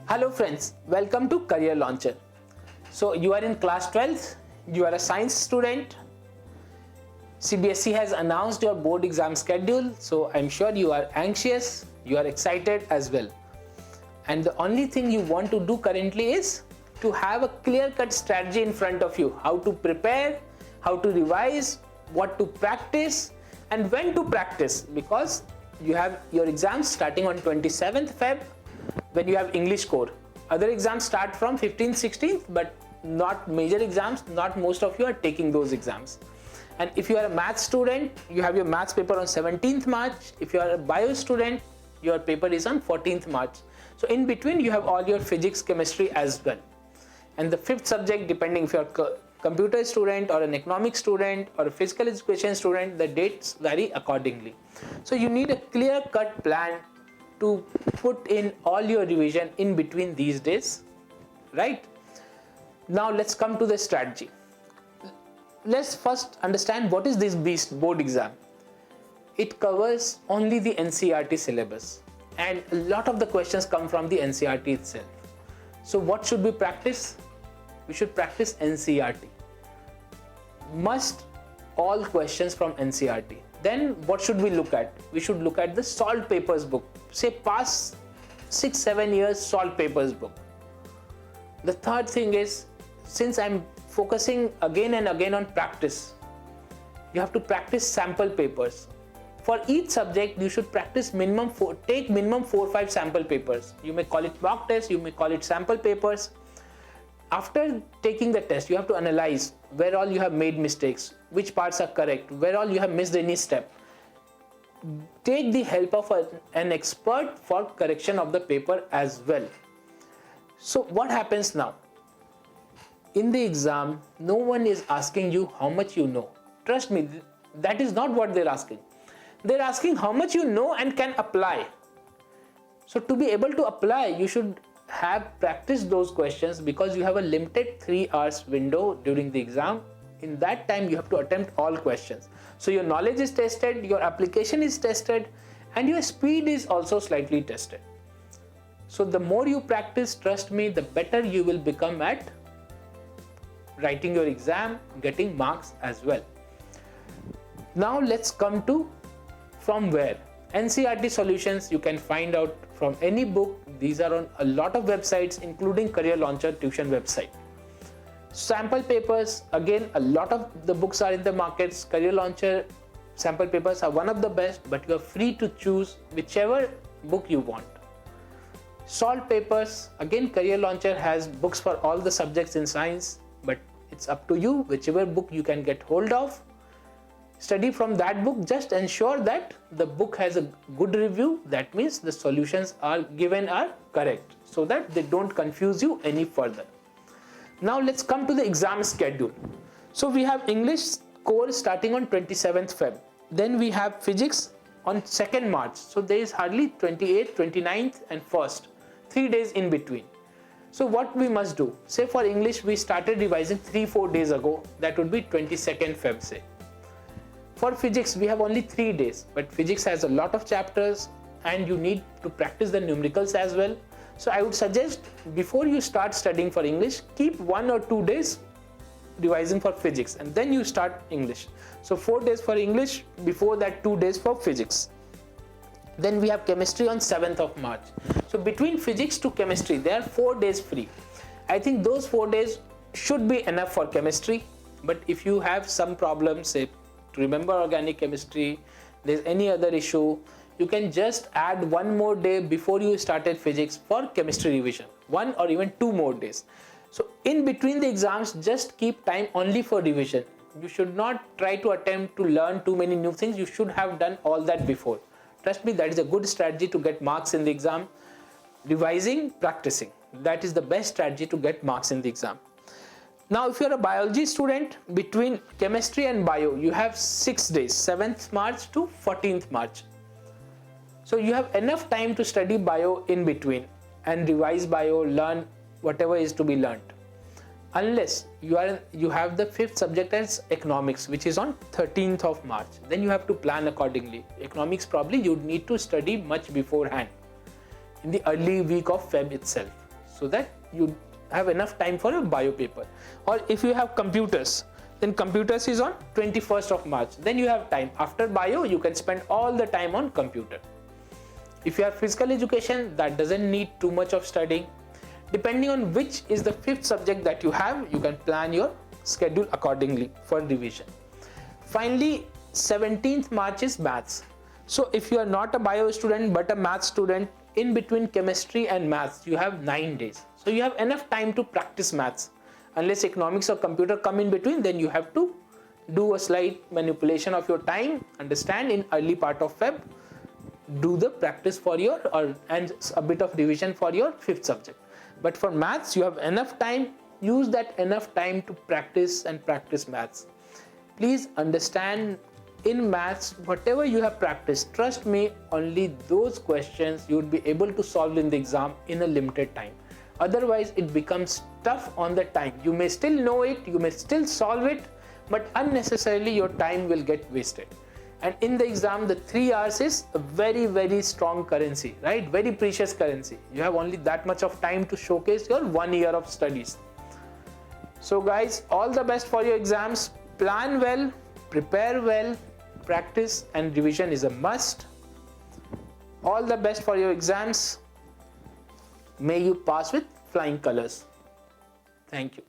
Hello friends, welcome to Career Launcher. So you are in class 12th, you are a science student. CBSE has announced your board exam schedule, so I'm sure you are anxious, you are excited as well. And the only thing you want to do currently is to have a clear-cut strategy in front of you, how to prepare, how to revise, what to practice and when to practice, because you have your exams starting on 27th Feb when you have English core. Other exams start from 15th, 16th, but not major exams, not most of you are taking those exams. And if you are a math student, you have your maths paper on 17th March. If you are a bio student, your paper is on 14th March. So in between you have all your physics, chemistry as well. And the fifth subject, depending if you are computer student or an economics student or a physical education student, the dates vary accordingly. So you need a clear-cut plan to put in all your revision in between these days, right? Now let's come to the strategy. Let's first understand what is this beast board exam. It covers only the NCERT syllabus and a lot of the questions come from the NCERT itself. So what should we practice? We should practice NCERT. Must all questions from NCERT. Then what should we look at? We should look at the salt papers book. Say past 6-7 years salt papers book. The third thing is, since I'm focusing again and again on practice, you have to practice sample papers. For each subject, you should practice take minimum 4 or 5 sample papers. You may call it mock test, you may call it sample papers. After taking the test, you have to analyze where all you have made mistakes, which parts are correct, where all you have missed any step. Take the help of an expert for correction of the paper as well. So what happens now? In the exam, no one is asking you how much you know. Trust me, that is not what they're asking. They're asking how much you know and can apply. So to be able to apply, you should have practiced those questions, because you have a limited 3 hours window during the exam. In that time, you have to attempt all questions. So your knowledge is tested, your application is tested, and your speed is also slightly tested. So the more you practice, trust me, the better you will become at writing your exam, getting marks as well. Now let's come to from where. NCERT solutions you can find out from any book. These are on a lot of websites, including Career Launcher tuition website. Sample papers, again, a lot of the books are in the markets. Career Launcher sample papers are one of the best, but you are free to choose whichever book you want. Salt papers, again, Career Launcher has books for all the subjects in science, but it's up to you, whichever book you can get hold of. Study from that book. Just ensure that the book has a good review. That means the solutions are given are correct, so that they don't confuse you any further. Now let's come to the exam schedule. So we have English core starting on 27th Feb. Then we have physics on 2nd March. So there is hardly 28th, 29th and 1st. 3 days in between. So what we must do? Say for English we started revising 3-4 days ago. That would be 22nd Feb say. For physics, we have only 3 days, but physics has a lot of chapters and you need to practice the numericals as well. So I would suggest before you start studying for English, keep 1 or 2 days revising for physics and then you start English. So 4 days for English, before that 2 days for physics. Then we have chemistry on 7th of March. So between physics to chemistry, there are 4 days free. I think those 4 days should be enough for chemistry, but if you have some problems, say to remember organic chemistry, there's any other issue, you can just add 1 more day before you started physics for chemistry revision, 1 or even 2 more days. So in between the exams, just keep time only for revision. You should not try to attempt to learn too many new things. You should have done all that before. Trust me, that is a good strategy to get marks in the exam. Revising, practicing, that is the best strategy to get marks in the exam. Now, if you're a biology student, between chemistry and bio, you have 6 days, 7th March to 14th March. So you have enough time to study bio in between and revise bio, learn whatever is to be learned. Unless you have the 5th subject as economics, which is on 13th of March, then you have to plan accordingly. Economics probably you'd need to study much beforehand, in the early week of Feb itself. so that you have enough time for your bio paper. Or if you have computers, then computers is on 21st of March. Then you have time. After bio, you can spend all the time on computer. If you have physical education, that doesn't need too much of studying. Depending on which is the 5th subject that you have, you can plan your schedule accordingly for revision. Finally, 17th March is maths. So if you are not a bio student but a math student, in between chemistry and maths, you have 9 days. So you have enough time to practice maths. Unless economics or computer come in between, then you have to do a slight manipulation of your time, understand in early part of Feb, do the practice for your and a bit of revision for your 5th subject. But for maths, you have enough time. Use that enough time to practice and practice maths. Please understand, in maths, whatever you have practiced, trust me, only those questions you would be able to solve in the exam in a limited time. Otherwise, it becomes tough on the time. You may still know it, you may still solve it, but unnecessarily your time will get wasted. And in the exam, the 3 hours is a very, very strong currency, right? Very precious currency. You have only that much of time to showcase your 1 year of studies. So guys, all the best for your exams. Plan well, prepare well, practice and revision is a must. All the best for your exams. May you pass with flying colors. Thank you.